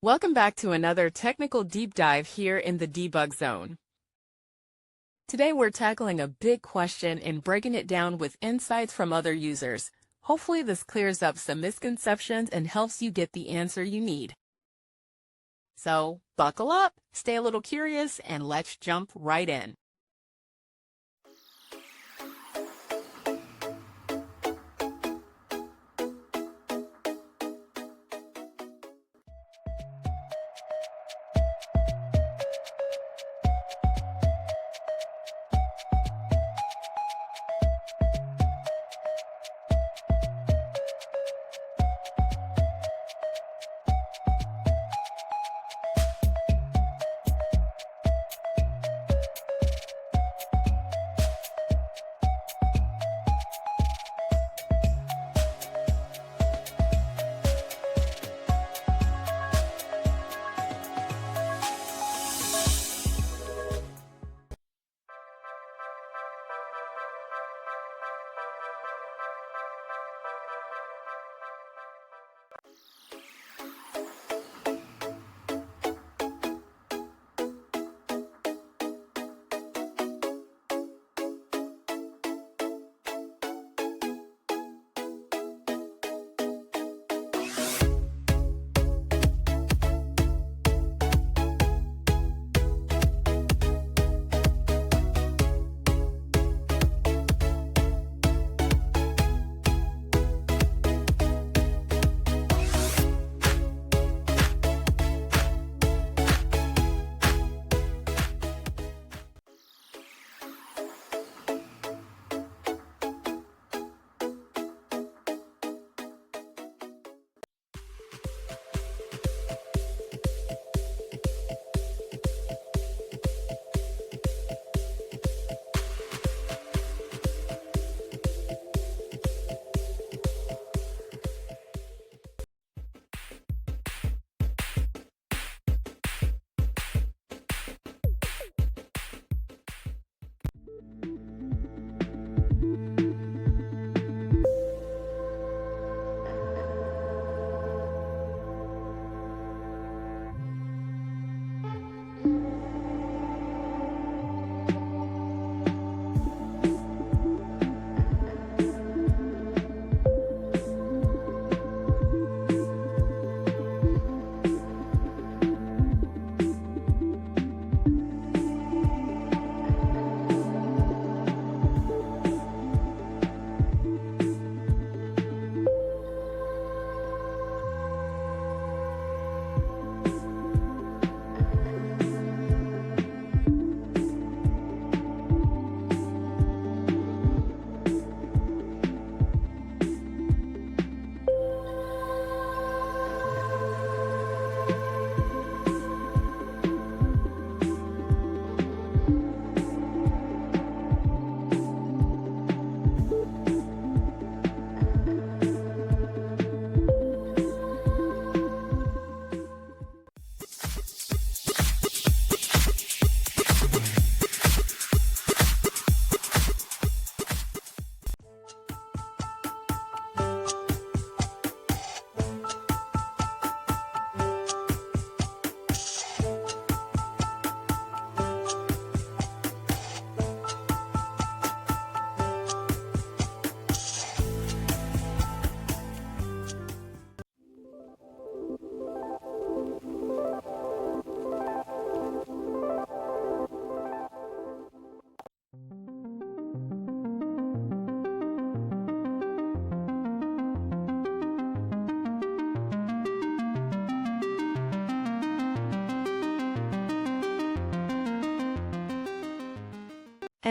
Welcome back to another technical deep dive here in the debug zone. Today we're tackling a big question and breaking it down with insights from other users. Hopefully this clears up some misconceptions and helps you get the answer you need. So buckle up, stay a little curious, and let's jump right in.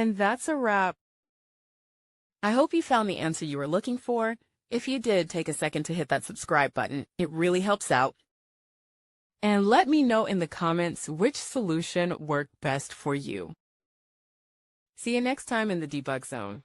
And that's a wrap. I hope you found the answer you were looking for. If you did, take a second to hit that subscribe button. It really helps out. And let me know in the comments which solution worked best for you. See you next time in the debug zone.